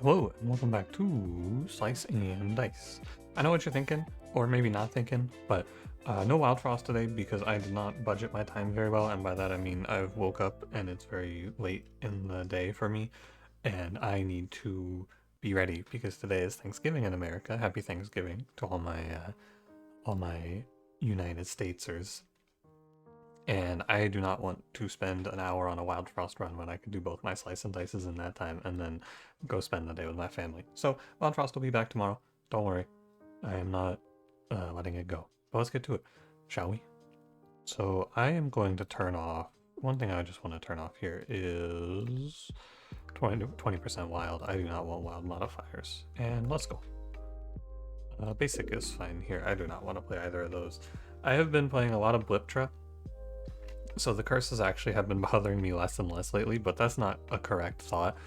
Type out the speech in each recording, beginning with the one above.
Hello, and welcome back to Slice and Dice. I know what you're thinking, or maybe not thinking, but no Wild Frost today because I did not budget my time very well, and by that I mean I've woke up and it's very late in the day for me, and I need to be ready because today is Thanksgiving in America. Happy Thanksgiving to all my United Statesers. And I do not want to spend an hour on a Wild Frost run when I could do both my Slice and Dices in that time and then go spend the day with my family. So Wild Frost will be back tomorrow. Don't worry. I am not letting it go. But let's get to it, shall we? So I am going to turn off... One thing I just want to turn off here is 20% wild. I do not want wild modifiers. And let's go. Basic is fine here. I do not want to play either of those. I have been playing a lot of Bliptra. So the curses actually have been bothering me less and less lately, but that's not a correct thought.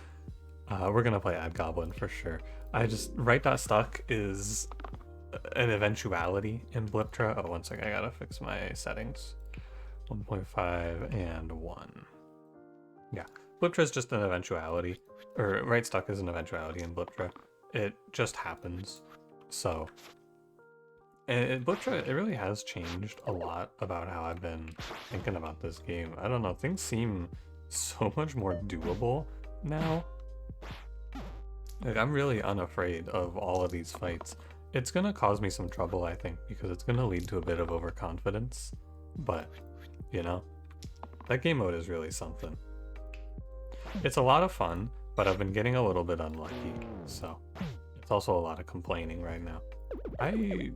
We're gonna play Ad Goblin for sure. Right.stuck is an eventuality in Bliptra. Oh, one second, I gotta fix my settings. 1.5 and 1. Yeah, Bliptra is just an eventuality, or right stuck is an eventuality in Bliptra. It just happens. So Bliptra, it really has changed a lot about how I've been thinking about this game. I don't know, things seem so much more doable now. Like, I'm really unafraid of all of these fights. It's gonna cause me some trouble, I think, because it's gonna lead to a bit of overconfidence. But, you know, that game mode is really something. It's a lot of fun, but I've been getting a little bit unlucky, so it's also a lot of complaining right now. I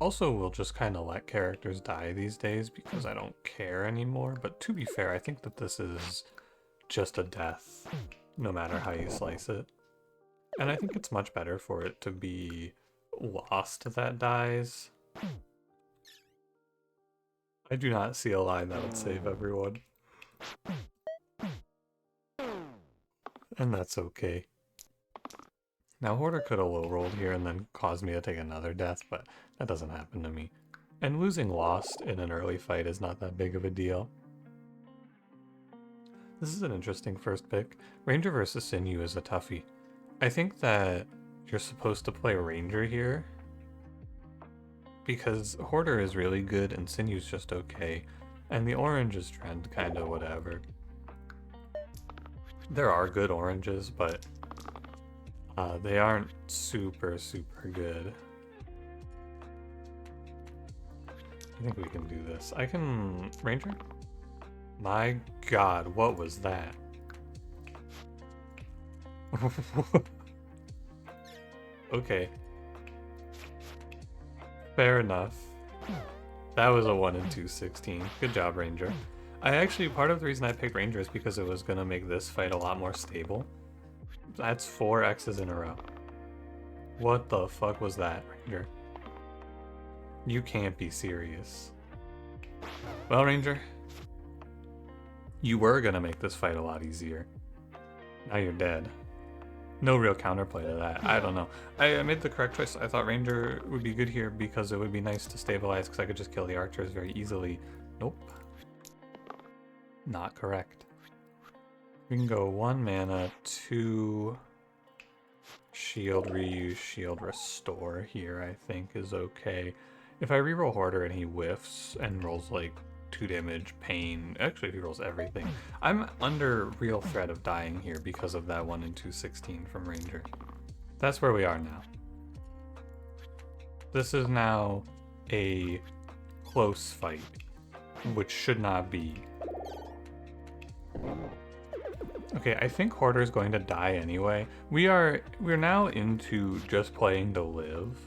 also will just kind of let characters die these days because I don't care anymore, but to be fair, I think that this is just a death, no matter how you slice it. And I think it's much better for it to be Lost that dies. I do not see a line that would save everyone. And that's okay. Now, Hoarder could have low-rolled here and then caused me to take another death, but that doesn't happen to me. And losing Lost in an early fight is not that big of a deal. This is an interesting first pick. Ranger versus Sinew is a toughie. I think that you're supposed to play Ranger here, because Hoarder is really good and Sinew's just okay, and the orange is trend kinda whatever. There are good oranges, but they aren't super good. I think we can do this. I can... Ranger? My god, what was that? Okay. Fair enough. That was a 1 in 216. Good job, Ranger. Part of the reason I picked Ranger is because it was gonna make this fight a lot more stable. That's 4 X's in a row. What the fuck was that, Ranger? You can't be serious. Well, Ranger, you were gonna make this fight a lot easier. Now you're dead. No real counterplay to that. I don't know. I made the correct choice. I thought Ranger would be good here because it would be nice to stabilize because I could just kill the archers very easily. Nope. Not correct. We can go 1 mana, 2 shield reuse, shield restore here, I think is okay. If I reroll Hoarder and he whiffs and rolls like 2 damage, pain, actually if he rolls everything, I'm under real threat of dying here because of that 1 in 216 from Ranger. That's where we are now. This is now a close fight, which should not be. Okay, I think Hoarder is going to die anyway. We're now into just playing to live.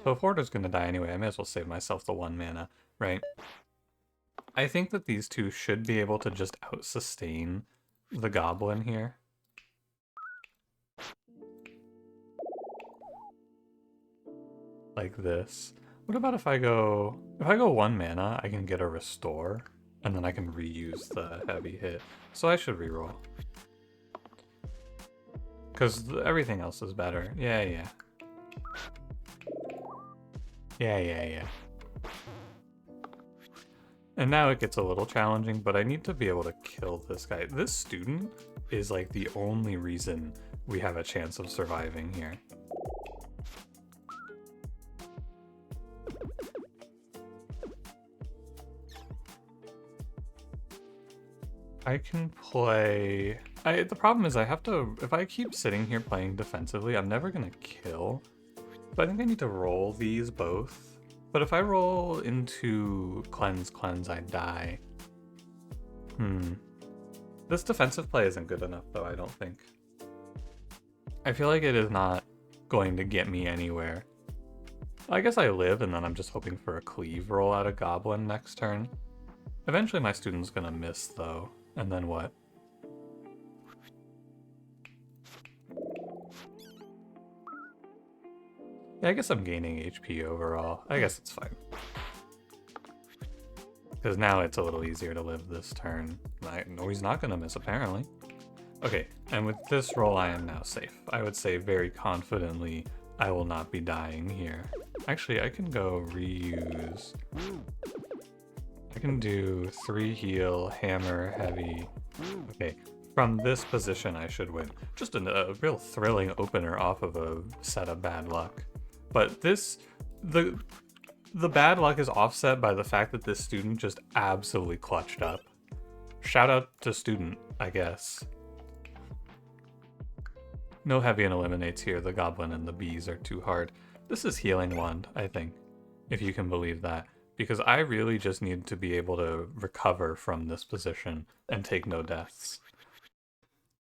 So if Hoarder's gonna die anyway, I may as well save myself the 1 mana, right? I think that these two should be able to just out-sustain the Goblin here. Like this. What about if I go 1 mana, I can get a restore, and then I can reuse the heavy hit. So I should reroll. Because everything else is better. Yeah. And now it gets a little challenging, but I need to be able to kill this guy. This student is like the only reason we have a chance of surviving here. I can play... the problem is I have to... If I keep sitting here playing defensively, I'm never gonna kill. So I think I need to roll these both. But if I roll into cleanse, I die. This defensive play isn't good enough, though, I don't think. I feel like it is not going to get me anywhere. I guess I live, and then I'm just hoping for a cleave roll out of Goblin next turn. Eventually my student's gonna miss, though. And then what? Yeah, I guess I'm gaining HP overall. I guess it's fine. Because now it's a little easier to live this turn. I know he's not going to miss, apparently. Okay, and with this roll I am now safe. I would say very confidently I will not be dying here. Actually, I can go reuse. I can do 3 heal, hammer, heavy. Okay, from this position I should win. Just a real thrilling opener off of a set of bad luck. But this, the bad luck is offset by the fact that this student just absolutely clutched up. Shout out to student, I guess. No heavy and eliminates here. The goblin and the bees are too hard. This is healing wand, I think, if you can believe that. Because I really just need to be able to recover from this position and take no deaths.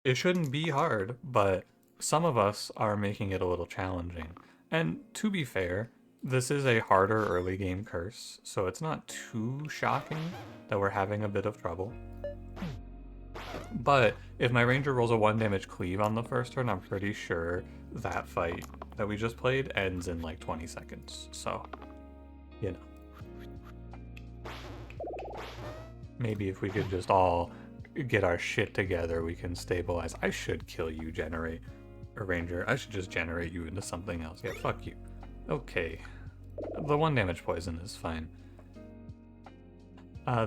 It shouldn't be hard, but some of us are making it a little challenging. And to be fair, this is a harder early game curse, so it's not too shocking that we're having a bit of trouble. But if my ranger rolls a 1 damage cleave on the first turn, I'm pretty sure that fight that we just played ends in like 20 seconds. So, you know. Maybe if we could just all get our shit together, we can stabilize. I should kill you, generate. A ranger. I should just generate you into something else. Yeah, fuck you. Okay. The 1 damage poison is fine.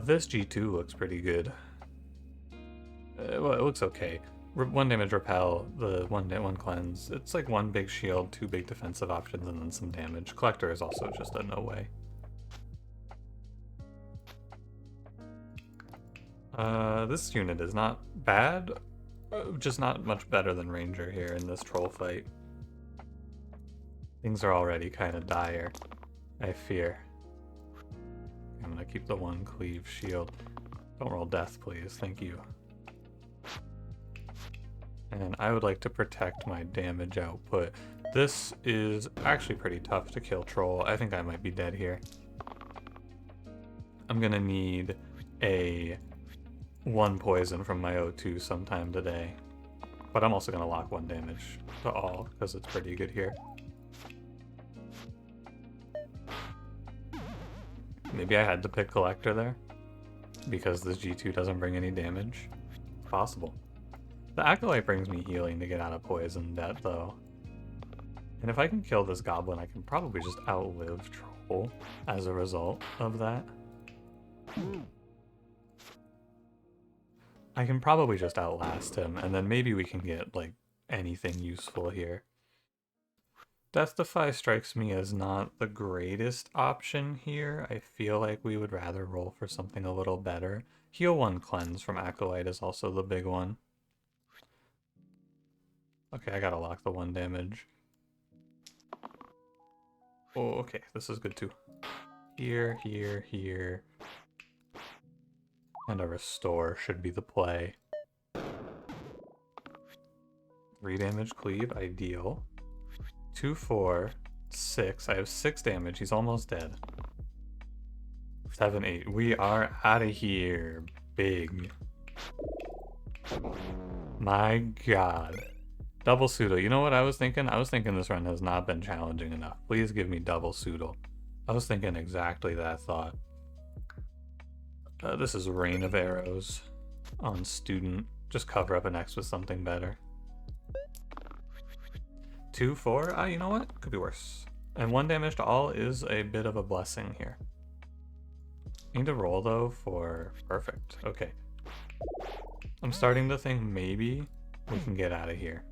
This G2 looks pretty good. Well, it looks okay. 1 damage repel, the 1 cleanse. It's like 1 big shield, 2 big defensive options, and then some damage. Collector is also just a no way. This unit is not bad, just not much better than Ranger here in this troll fight. Things are already kind of dire, I fear. I'm gonna keep the 1 cleave shield. Don't roll death, please, thank you. And I would like to protect my damage output. This is actually pretty tough to kill troll. I think I might be dead here. I'm gonna need a 1 poison from my O2 sometime today. But I'm also gonna lock 1 damage to all, because it's pretty good here. Maybe I had to pick Collector there, because this G2 doesn't bring any damage. Possible. The Acolyte brings me healing to get out of poison debt, though. And if I can kill this goblin, I can probably just outlive troll as a result of that. I can probably just outlast him, and then maybe we can get, like, anything useful here. Death Defy strikes me as not the greatest option here. I feel like we would rather roll for something a little better. Heal 1 cleanse from Acolyte is also the big one. Okay, I gotta lock the 1 damage. Oh, okay, this is good too. Here, here, here. And a restore should be the play. 3 damage cleave, ideal. 2, 4, 6. I have 6 damage. He's almost dead. 7, 8. We are out of here. Big. My god. Double pseudo. You know what I was thinking? I was thinking this run has not been challenging enough. Please give me double pseudo. I was thinking exactly that thought. This is Rain of Arrows on student. Just cover up an X with something better. 2, 4. You know what? Could be worse. And 1 damage to all is a bit of a blessing here. I need to roll though for perfect. Okay. I'm starting to think maybe we can get out of here.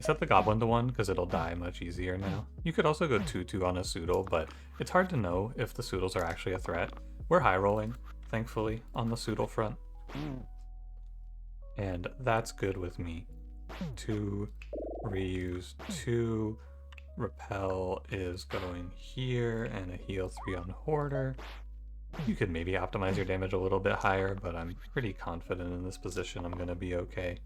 Set the goblin to 1 because it'll die much easier now. You could also go 2-2 on a Soodle, but it's hard to know if the Soodles are actually a threat. We're high rolling, thankfully, on the Soodle front. And that's good with me. 2 reuse, 2 repel is going here, and a heal 3 on Hoarder. You could maybe optimize your damage a little bit higher, but I'm pretty confident in this position I'm gonna be okay.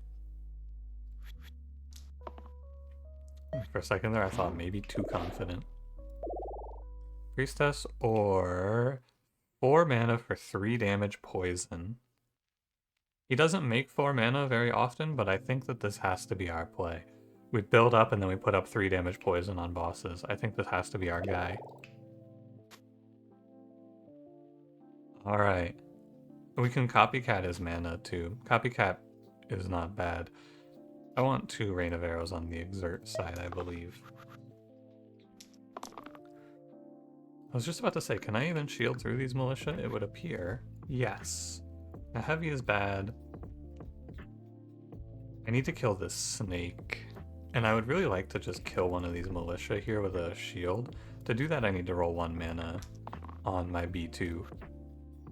For a second there, I thought maybe too confident. Priestess or 4 mana for 3 damage poison. He doesn't make 4 mana very often, but I think that this has to be our play. We build up and then we put up 3 damage poison on bosses. I think this has to be our guy. Alright. We can copycat his mana too. Copycat is not bad. I want 2 Rain of Arrows on the Exert side, I believe. I was just about to say, can I even shield through these militia? It would appear. Yes. Now heavy is bad. I need to kill this snake. And I would really like to just kill one of these militia here with a shield. To do that, I need to roll 1 mana on my B2.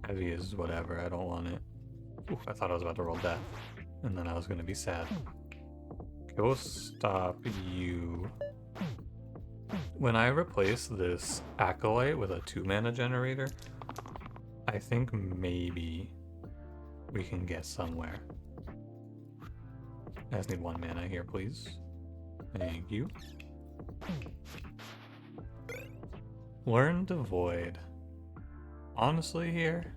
Heavy is whatever, I don't want it. Oof, I thought I was about to roll death. And then I was going to be sad. Go stop you. When I replace this Acolyte with a 2 mana generator, I think maybe we can get somewhere. I just need 1 mana here, please. Thank you. Learn to Void. Honestly here,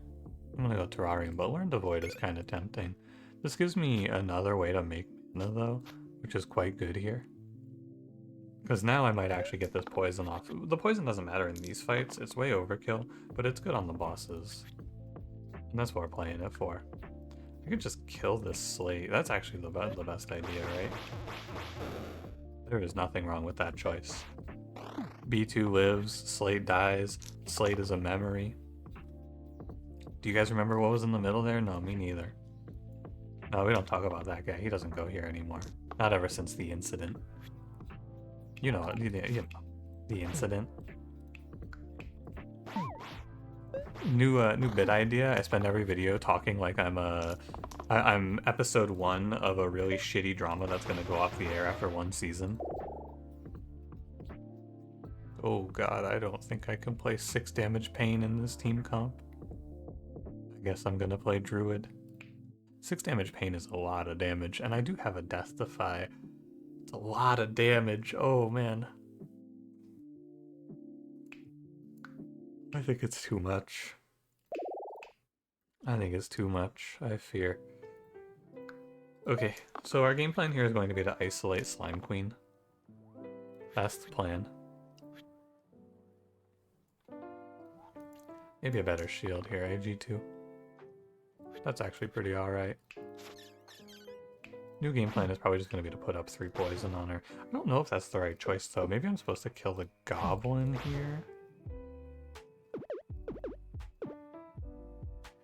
I'm gonna go Terrarium, but Learn to Void is kind of tempting. This gives me another way to make mana though, which is quite good here. Because now I might actually get this poison off. The poison doesn't matter in these fights, it's way overkill, but it's good on the bosses. And that's what we're playing it for. I could just kill this Slate. That's actually the best idea, right? There is nothing wrong with that choice. B2 lives, Slate dies, Slate is a memory. Do you guys remember what was in the middle there? No, me neither. No, we don't talk about that guy. He doesn't go here anymore. Not ever since the incident. You know, the incident. New bit idea. I spend every video talking like I'm episode 1 of a really shitty drama that's gonna go off the air after 1 season. Oh god, I don't think I can play 6 damage pain in this team comp. I guess I'm gonna play Druid. 6 damage pain is a lot of damage, and I do have a Death Defy. It's a lot of damage. Oh man. I think it's too much. I think it's too much, I fear. Okay, so our game plan here is going to be to isolate Slime Queen. That's the plan. Maybe a better shield here, AG2. That's actually pretty alright. New game plan is probably just going to be to put up 3 poison on her. I don't know if that's the right choice though. Maybe I'm supposed to kill the goblin here?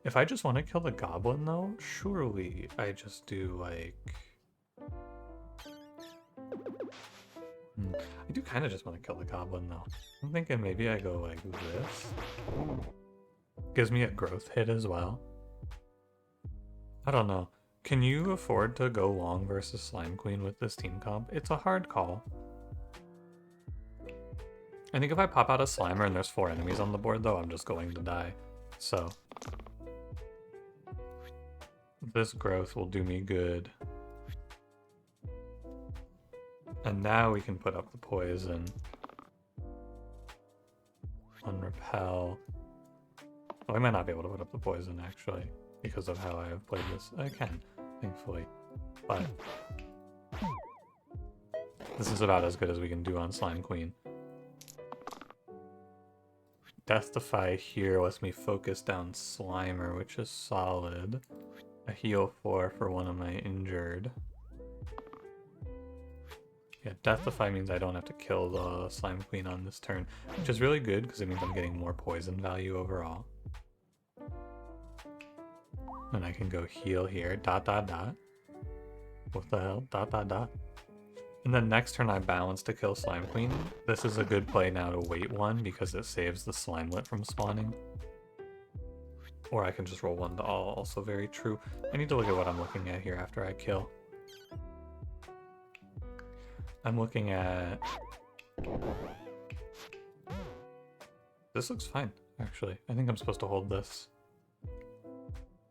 If I just want to kill the goblin though, surely I just do like... I do kind of just want to kill the goblin though. I'm thinking maybe I go like this. Gives me a growth hit as well. I don't know. Can you afford to go long versus Slime Queen with this team comp? It's a hard call. I think if I pop out a Slimer and there's 4 enemies on the board though, I'm just going to die. So this growth will do me good. And now we can put up the poison. On repel. Oh, I might not be able to put up the poison actually, because of how I have played this. I can, thankfully. But this is about as good as we can do on Slime Queen. Death Defy here lets me focus down Slimer, which is solid. A heal 4 for one of my injured. Yeah, Death Defy means I don't have to kill the Slime Queen on this turn, which is really good because it means I'm getting more poison value overall. and I can go heal here, dot dot dot. What the hell? Dot dot dot. And then next turn I balance to kill Slime Queen. This is a good play now to wait one because it saves the Slimelet from spawning. Or I can just roll one to all, also very true. I need to look at what I'm looking at here after I kill. I'm looking at... This looks fine, actually. I think I'm supposed to hold this.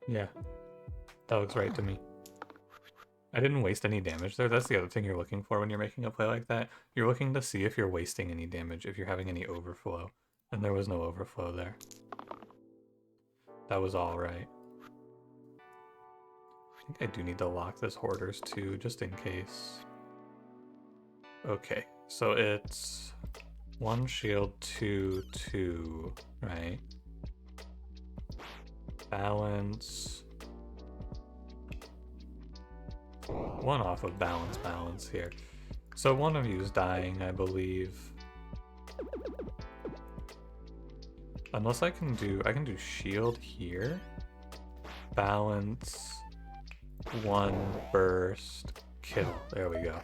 Yeah, that looks right to me. I didn't waste any damage there. That's the other thing you're looking for when you're making a play like that. You're looking to see if you're wasting any damage, if you're having any overflow. And there was no overflow there. That was all right. I think I do need to lock this Hoarders too, just in case. Okay, so it's 1 shield, 2, 2, right? Balance. 1 off of balance here. So one of you is dying, I believe. Unless I can do shield here. Balance. 1 burst. Kill. There we go.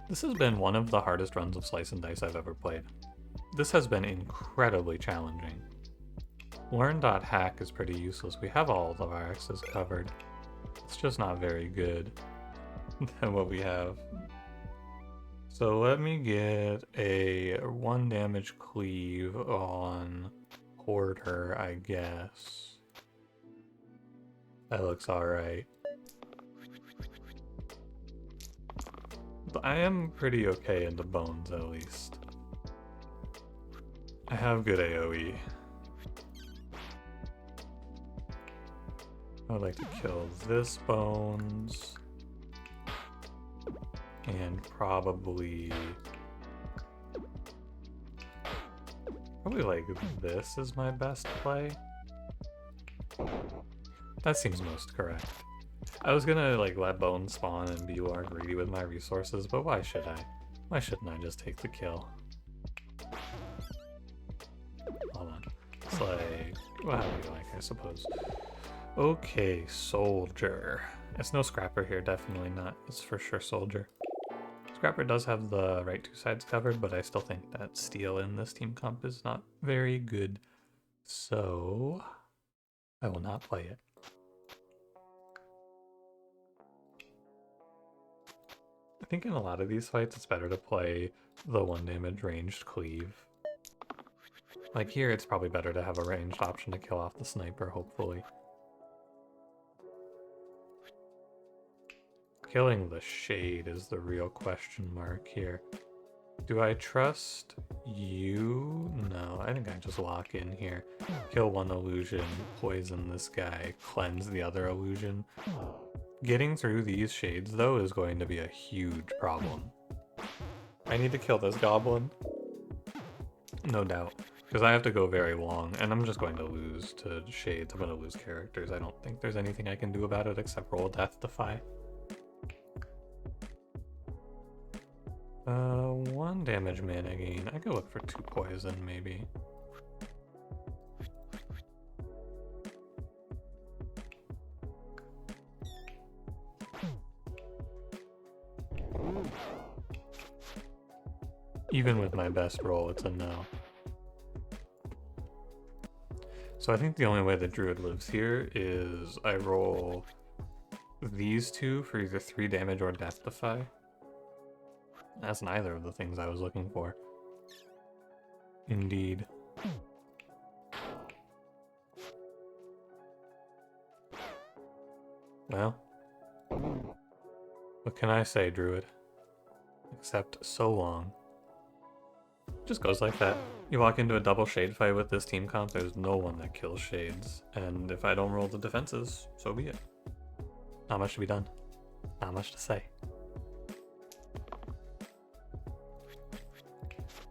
This has been one of the hardest runs of Slice and Dice I've ever played. This has been incredibly challenging. Learn.hack is pretty useless. We have all of our X's covered. It's just not very good than what we have. So let me get a 1 damage cleave on Hoarder, I guess. That looks alright. But I am pretty okay into bones, at least. I have good AoE. I would like to kill this bones. And probably like this is my best play. That seems most correct. I was gonna like let bones spawn and be more greedy with my resources, but why should I? Why shouldn't I just take the kill? Hold on. It's like, well, how do you like, I suppose. Okay, Soldier. It's no Scrapper here, definitely not. It's for sure Soldier. Scrapper does have the right 2 sides covered, but I still think that Steel in this team comp is not very good. So, I will not play it. I think in a lot of these fights, it's better to play the 1 damage ranged cleave. Like here, it's probably better to have a ranged option to kill off the sniper, hopefully. Killing the Shade is the real question mark here. Do I trust you? No, I think I just lock in here. Kill 1 illusion, poison this guy, cleanse the other illusion. Getting through these Shades, though, is going to be a huge problem. I need to kill this goblin. No doubt. Because I have to go very long, and I'm just going to lose to Shades. I'm going to lose characters. I don't think there's anything I can do about it except roll Death Defy. 1 damage mana gain. I could look for 2 poison, maybe. Even with my best roll, it's a no. So I think the only way the Druid lives here is I roll these 2 for either 3 damage or Death Defy. That's neither of the things I was looking for. Indeed. Well, what can I say, Druid? Except so long. Just goes like that. You walk into a double Shade fight with this team comp, there's no one that kills Shades. And if I don't roll the defenses, so be it. Not much to be done. Not much to say.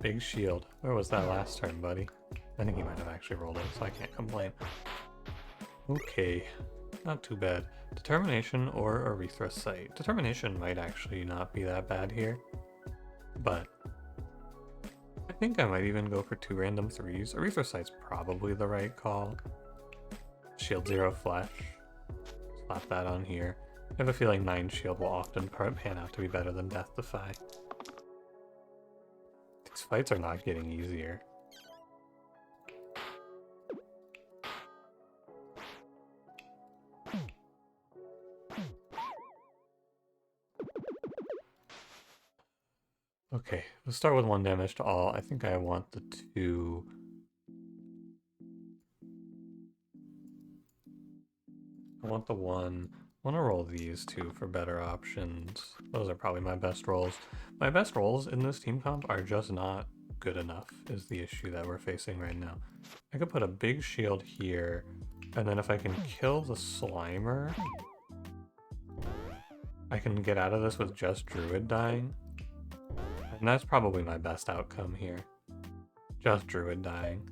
Big shield. Where was that last turn, buddy? I think he might have actually rolled it, so I can't complain. Okay, not too bad. Determination or Erythrocite. Determination might actually not be that bad here, but I think I might even go for 2 random 3s. Erythrocite's probably the right call. shield, 0 flesh. Slap that on here. I have a feeling 9 shield will often pan out to be better than Death Defy. These fights are not getting easier. Okay, let's start with 1 damage to all. I think I want the 2. I want the 1. I want to roll these 2 for better options. Those are probably my best rolls. My best rolls in this team comp are just not good enough, is the issue that we're facing right now. I could put a big shield here, and then if I can kill the Slimer, I can get out of this with just Druid dying. And that's probably my best outcome here. Just Druid dying.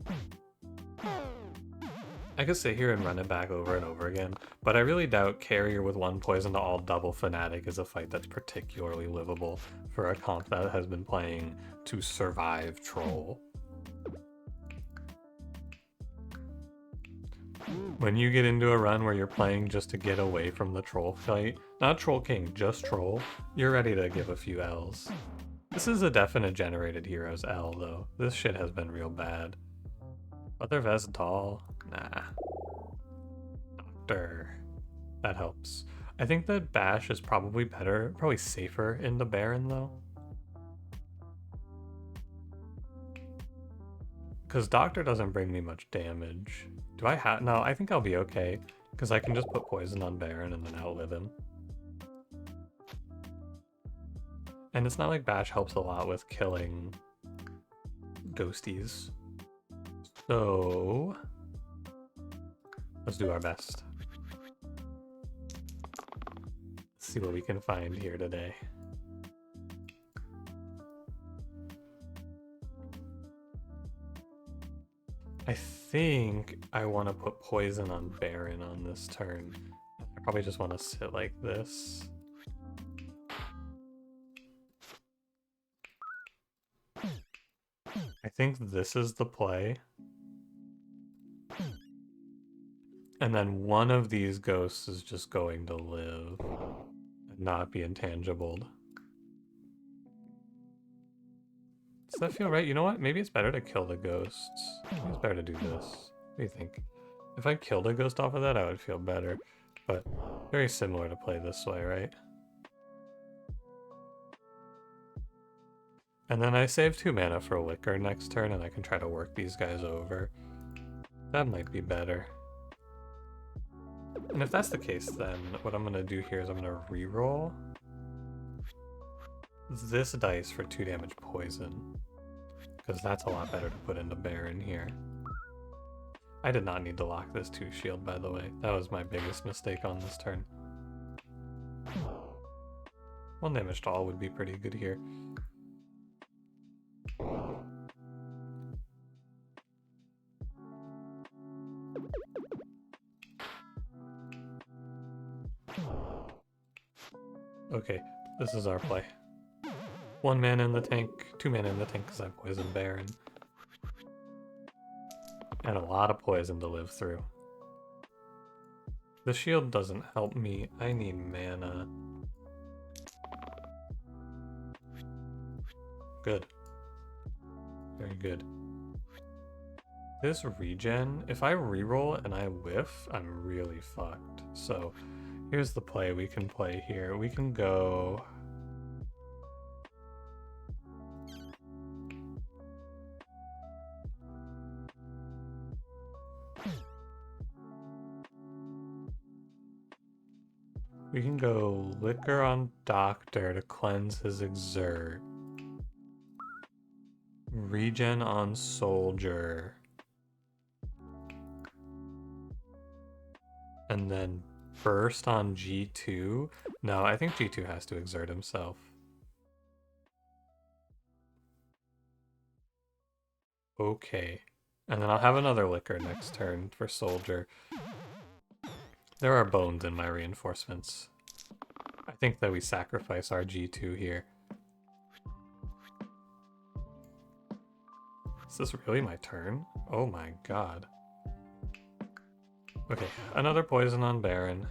I could sit here and run it back over and over again, but I really doubt Carrier with 1 poison to all double Fnatic is a fight that's particularly livable for a comp that has been playing to survive Troll. When you get into a run where you're playing just to get away from the Troll fight, not Troll King, just Troll, you're ready to give a few L's. This is a definite generated heroes L though. This shit has been real bad. Other Vestal? Nah. Doctor. That helps. I think that Bash is probably better, probably safer in the Baron though. Because Doctor doesn't bring me much damage. Do I have? No, I think I'll be okay. Because I can just put poison on Baron and then outlive him. And it's not like Bash helps a lot with killing ghosties. So let's do our best. Let's see what we can find here today. I think I want to put poison on Baron on this turn. I probably just want to sit like this. I think this is the play. And then one of these ghosts is just going to live and not be intangibled. Does that feel right? You know what? Maybe it's better to kill the ghosts. Maybe it's better to do this. What do you think? If I killed a ghost off of that, I would feel better. But very similar to play this way, right? And then I save 2 mana for a Liquor next turn, and I can try to work these guys over. That might be better. And if that's the case, then what I'm going to do here is I'm going to reroll this dice for 2 damage poison. Because that's a lot better to put into Baron here. I did not need to lock this 2 shield, by the way. That was my biggest mistake on this turn. 1 damage to all would be pretty good here. Okay, this is our play. 1 mana in the tank, 2 mana in the tank because I poisoned Baron. And a lot of poison to live through. The shield doesn't help me. I need mana. Good. Very good. This regen, if I reroll and I whiff, I'm really fucked. So here's the play we can play here. We can go... We can go Liquor on Doctor to cleanse his Exert. Regen on Soldier. And then Burst on G2. No, I think G2 has to exert himself. Okay. And then I'll have another Liquor next turn for Soldier. There are bones in my reinforcements. I think that we sacrifice our G2 here. Is this really my turn? Oh my god. Okay, another poison on Baron.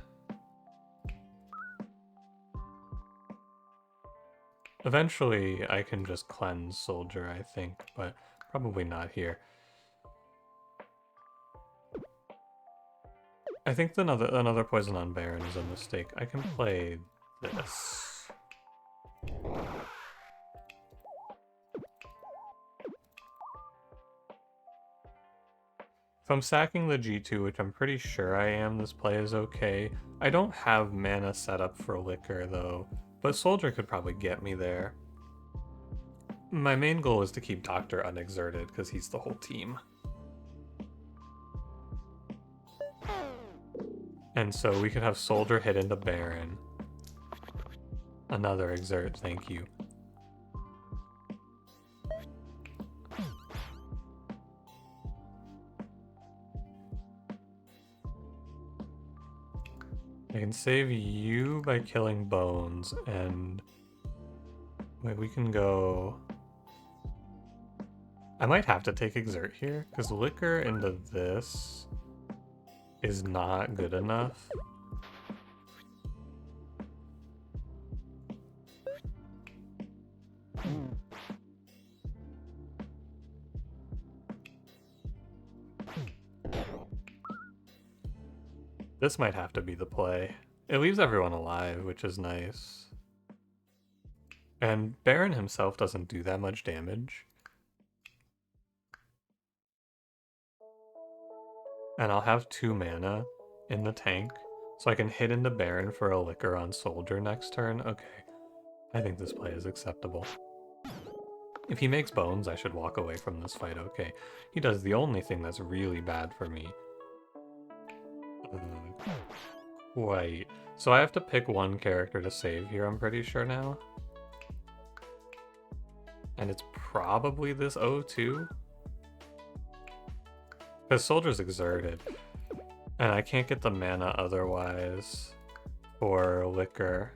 Eventually, I can just cleanse Soldier, I think, but probably not here. I think another poison on Baron is a mistake. I can play this. If I'm sacking the G2, which I'm pretty sure I am, this play is okay. I don't have mana set up for Liquor, though, but Soldier could probably get me there. My main goal is to keep Doctor unexerted, because he's the whole team. And so we could have Soldier hit into Baron. Another exert, thank you. I can save you by killing Bones, and wait, we can go... I might have to take Exert here, because Liquor into this is not good enough. This might have to be the play. It leaves everyone alive, which is nice. And Baron himself doesn't do that much damage. And I'll have 2 mana in the tank, so I can hit into Baron for a Liquor on Soldier next turn. Okay, I think this play is acceptable. If he makes Bones, I should walk away from this fight, okay. He does the only thing that's really bad for me. Wait, so I have to pick one character to save here, I'm pretty sure now. And it's probably this O2. Because Soldier's exerted. And I can't get the mana otherwise for Liquor.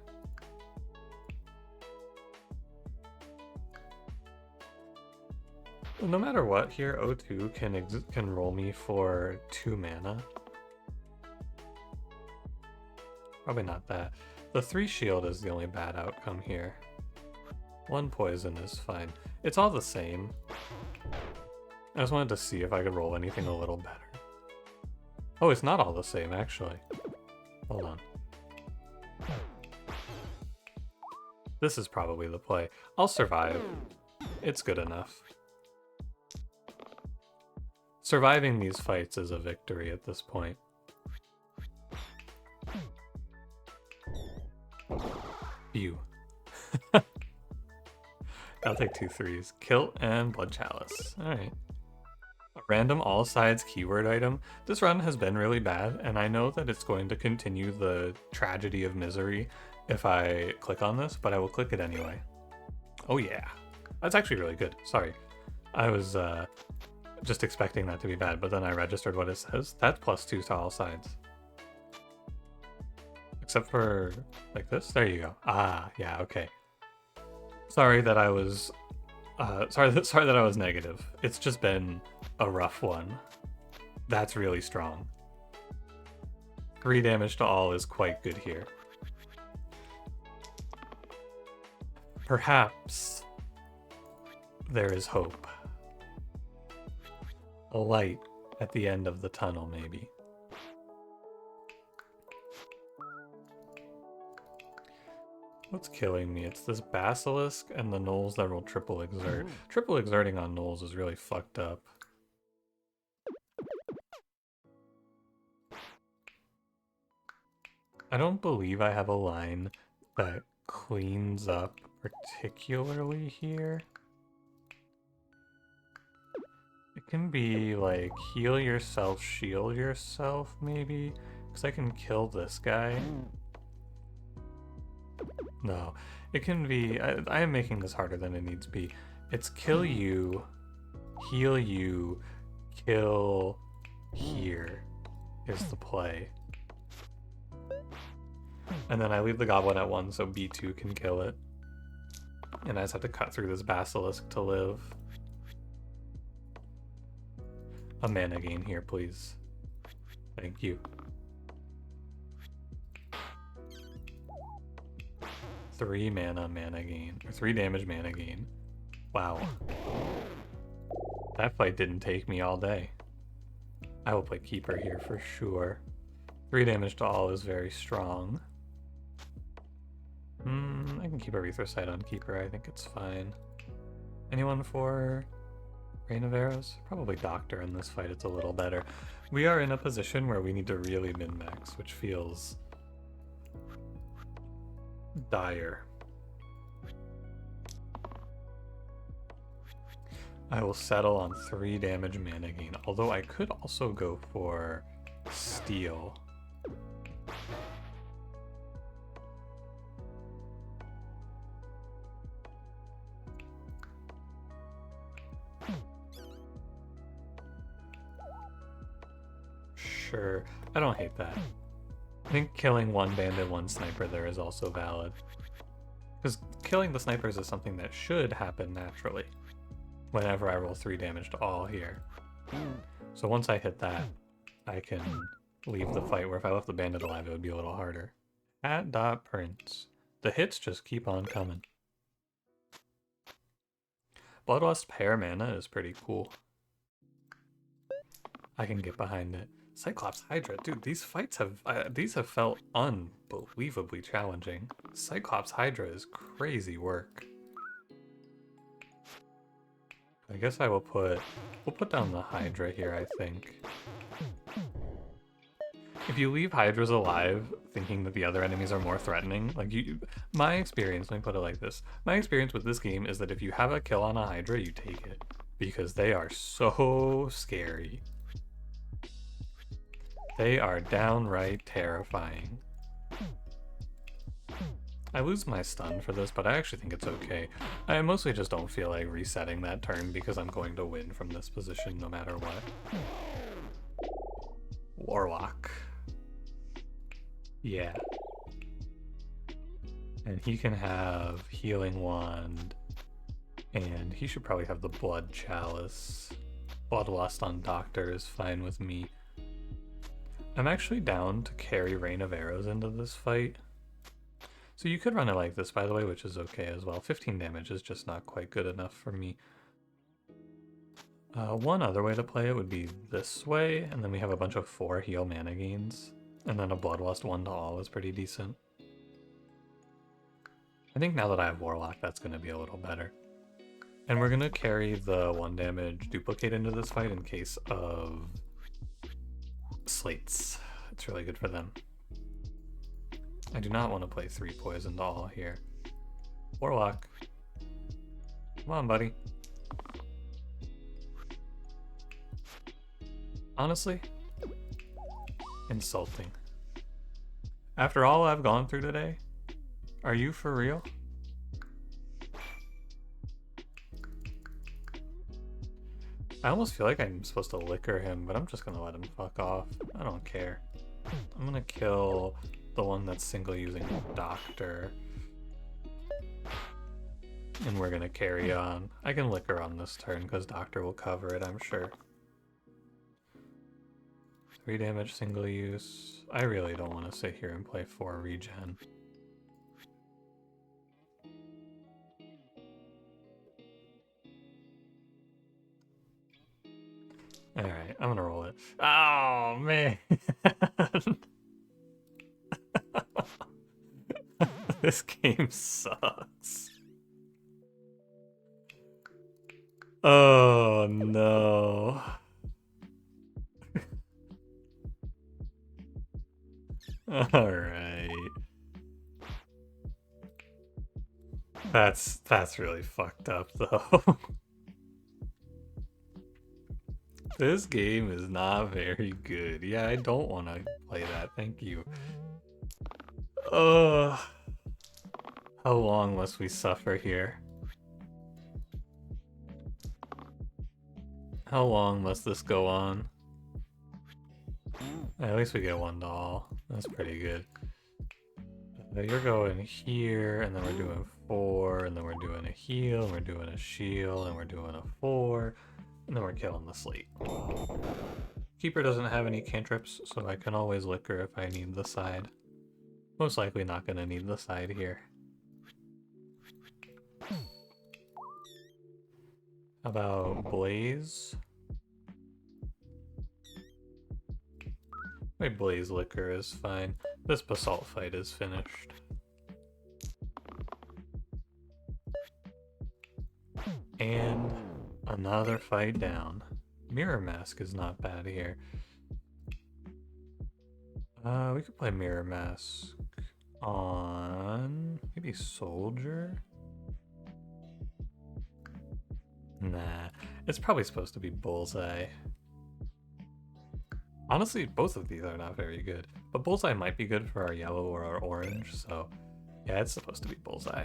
No matter what here, O2 can roll me for 2 mana. Probably not that. The 3 shield is the only bad outcome here. 1 poison is fine. It's all the same. I just wanted to see if I could roll anything a little better. Oh, it's not all the same, actually. Hold on. This is probably the play. I'll survive. It's good enough. Surviving these fights is a victory at this point. Phew. I'll take 2 3s. Kilt and Blood Chalice. Alright. A random all sides keyword item. This run has been really bad, and I know that it's going to continue the tragedy of misery if I click on this, but I will click it anyway. Oh yeah. That's actually really good. Sorry. I was just expecting that to be bad, but then I registered what it says. That's +2 to all sides. Except for like this. There you go. Ah, yeah, okay. Sorry that I was sorry that I was negative. It's just been a rough one. That's really strong. 3 damage to all is quite good here. Perhaps there is hope. A light at the end of the tunnel, maybe. What's killing me? It's this Basilisk and the Gnolls that roll triple exert. Triple exerting on Gnolls is really fucked up. I don't believe I have a line that cleans up particularly here. It can be like heal yourself, shield yourself maybe, because I can kill this guy. No, it can be, I am making this harder than it needs to be. It's kill you, heal you, kill here is the play. And then I leave the goblin at 1 so B2 can kill it. And I just have to cut through this basilisk to live. A mana gain here, please. Thank you. 3 mana gain, or 3 damage mana gain. Wow. That fight didn't take me all day. I will play Keeper here for sure. 3 damage to all is very strong. I can keep Erythrocite on Keeper, I think it's fine. Anyone for Rain of Arrows? Probably Doctor in this fight, it's a little better. We are in a position where we need to really min-max, which feels dire. I will settle on 3 damage mana gain, although I could also go for Steel. Sure, I don't hate that. I think killing 1 bandit, 1 sniper there is also valid. Because killing the snipers is something that should happen naturally whenever I roll 3 damage to all here. So once I hit that, I can leave the fight, where if I left the bandit alive, it would be a little harder. @prince. The hits just keep on coming. Bloodlust pair mana is pretty cool. I can get behind it. Cyclops Hydra, dude, these fights have felt unbelievably challenging. Cyclops Hydra is crazy work. I guess we'll put down the Hydra here, I think. If you leave Hydras alive thinking that the other enemies are more threatening, like my experience, let me put it like this. My experience with this game is that if you have a kill on a Hydra, you take it. Because they are so scary. They are downright terrifying. I lose my stun for this, but I actually think it's okay. I mostly just don't feel like resetting that turn because I'm going to win from this position no matter what. Warlock. Yeah. And he can have Healing Wand, and he should probably have the Blood Chalice. Bloodlust on Doctor is fine with me. I'm actually down to carry Rain of Arrows into this fight. So you could run it like this, by the way, which is okay as well. 15 damage is just not quite good enough for me. One other way to play it would be this way, and then we have a bunch of 4 heal mana gains, and then a Bloodlust 1 to all is pretty decent. I think now that I have Warlock, that's going to be a little better. And we're going to carry the 1 damage duplicate into this fight in case of slates. It's really good for them. I do not want to play 3 poison to all here. Warlock. Come on, buddy. Honestly, insulting. After all I've gone through today, are you for real? I almost feel like I'm supposed to liquor him, but I'm just gonna let him fuck off. I don't care. I'm gonna kill the one that's single using Doctor. And we're gonna carry on. I can liquor on this turn because Doctor will cover it, I'm sure. 3 damage single use. I really don't want to sit here and play 4 regen. Alright, I'm gonna roll it. Oh, man! This game sucks. Oh, no. Alright. That's really fucked up, though. This game is not very good. Yeah, I don't want to play that. Thank you. Ugh. How long must we suffer here? How long must this go on? At least we get 1 to all. That's pretty good. You're going here, and then we're doing 4, and then we're doing a heal, and we're doing a shield, and we're doing a 4, and then we're killing the slate. Keeper doesn't have any cantrips, so I can always liquor if I need the side. Most likely not gonna need the side here. How about Blaze? My Blaze liquor is fine. This Basalt fight is finished. And another fight down. Mirror Mask is not bad here. We could play Mirror Mask on maybe Soldier? Nah, it's probably supposed to be Bullseye. Honestly, both of these are not very good, but Bullseye might be good for our yellow or our orange, so yeah, it's supposed to be Bullseye.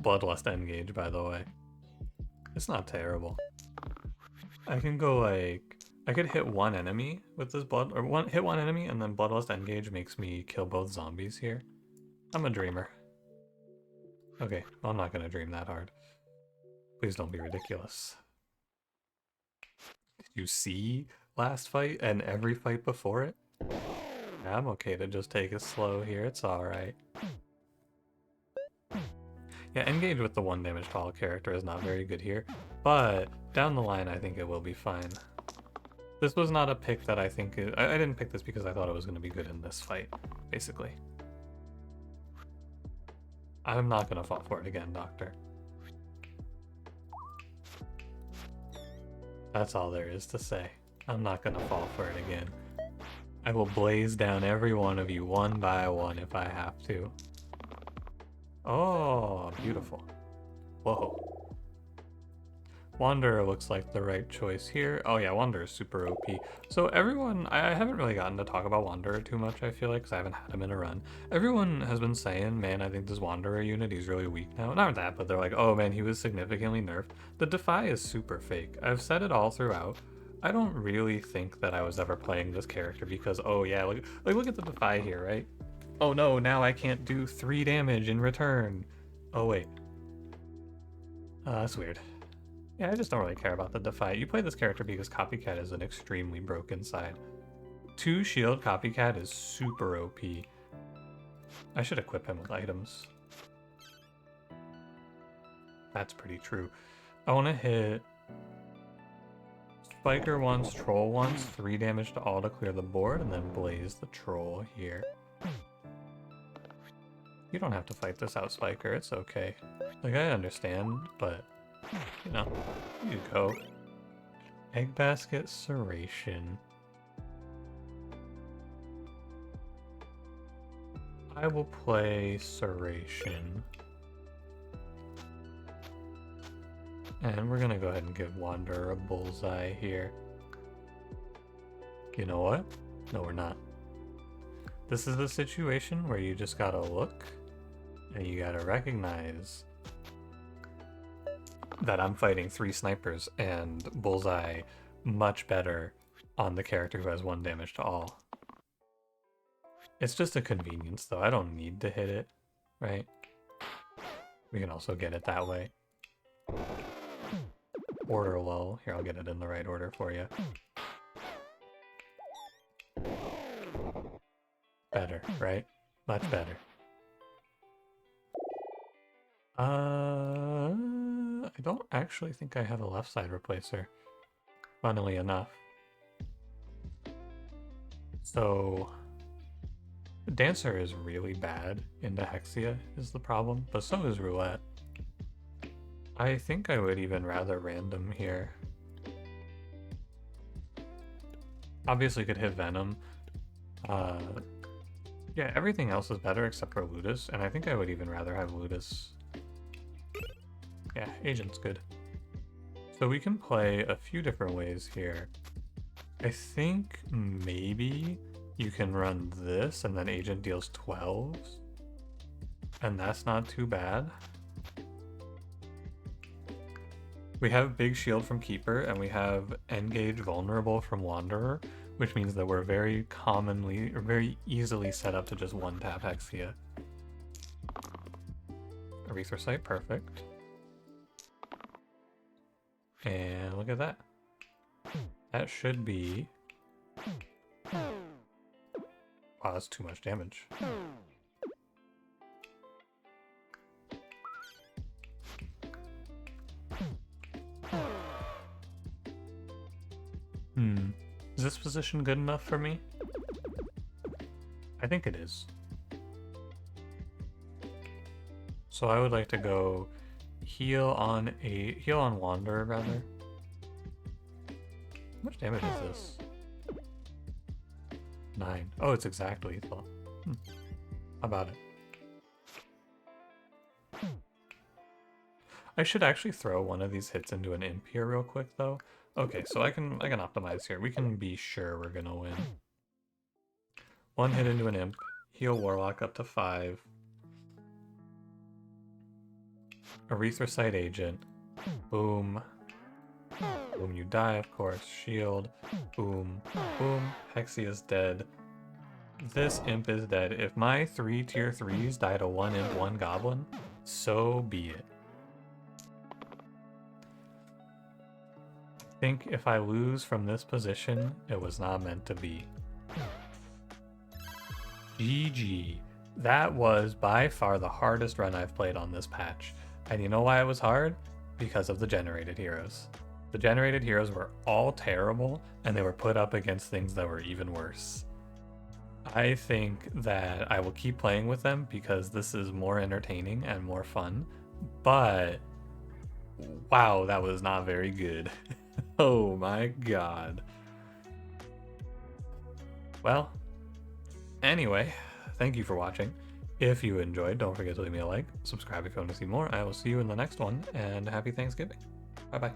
Bloodlust Engage, by the way. It's not terrible. I can go like... I could hit one enemy with this hit one enemy and then Bloodlust Engage makes me kill both zombies here. I'm a dreamer. Okay, well, I'm not gonna dream that hard. Please don't be ridiculous. Did you see last fight and every fight before it? Yeah, I'm okay to just take it slow here, it's alright. Yeah, Engage with the 1 damage to all character is not very good here, but down the line I think it will be fine. This was not a pick that I think... I didn't pick this because I thought it was going to be good in this fight, basically. I'm not going to fall for it again, Doctor. That's all there is to say. I'm not going to fall for it again. I will blaze down every one of you one by one if I have to. Oh, beautiful. Whoa. Wanderer looks like the right choice here. Oh yeah, Wanderer is super OP. So everyone, I haven't really gotten to talk about Wanderer too much, I feel like, because I haven't had him in a run. Everyone has been saying, man, I think this Wanderer unit, he's really weak now. Not that, but they're like, oh man, he was significantly nerfed. The Defy is super fake. I've said it all throughout. I don't really think that I was ever playing this character because, oh yeah, look at the Defy here, right? Oh no, now I can't do 3 damage in return. Oh wait. That's weird. Yeah, I just don't really care about the Defy. You play this character because Copycat is an extremely broken side. 2 shield Copycat is super OP. I should equip him with items. That's pretty true. I want to hit Spiker once, Troll once, 3 damage to all to clear the board, and then Blaze the Troll here. You don't have to fight this out, Spiker, it's okay. Like, I understand, but, you know, you go. Egg Basket, Serration. I will play Serration. And we're gonna go ahead and give Wanderer a bullseye here. You know what? No, we're not. This is the situation where you just gotta look and you gotta recognize that I'm fighting 3 snipers and bullseye much better on the character who has 1 damage to all. It's just a convenience though, I don't need to hit it, right? We can also get it that way. Order lull. Here, I'll get it in the right order for you. Better, right? Much better. I don't actually think I have a left side replacer, funnily enough. So, Dancer is really bad into Hexia is the problem, but so is Roulette. I think I would even rather random here. Obviously could hit Venom. Yeah, everything else is better except for Ludus, and I think I would even rather have Ludus. Yeah, Agent's good. So we can play a few different ways here. I think maybe you can run this and then Agent deals 12s. And that's not too bad. We have Big Shield from Keeper, and we have Engage Vulnerable from Wanderer, which means that we're very easily set up to just 1-tap Hexia. Erythrocyte, perfect. And look at that. That should be... Wow, that's too much damage. Is this position good enough for me? I think it is. So I would like to go heal on Wanderer rather. How much damage is this? 9. Oh, it's exactly lethal. How about it? I should actually throw one of these hits into an imp here real quick though. Okay, so I can optimize here. We can be sure we're gonna win. One hit into an imp, heal Warlock up to 5. Erythrocyte Agent. Boom. Boom, you die, of course. Shield. Boom. Boom. Hexy is dead. This imp is dead. If my 3 tier 3s die to 1 imp, 1 goblin, so be it. I think if I lose from this position, it was not meant to be. GG. That was by far the hardest run I've played on this patch. And you know why it was hard? Because of the generated heroes. The generated heroes were all terrible, and they were put up against things that were even worse. I think that I will keep playing with them because this is more entertaining and more fun, but wow, that was not very good. Oh my god. Well, anyway, thank you for watching. If you enjoyed, don't forget to leave me a like, subscribe if you want to see more. I will see you in the next one, and happy Thanksgiving. Bye bye.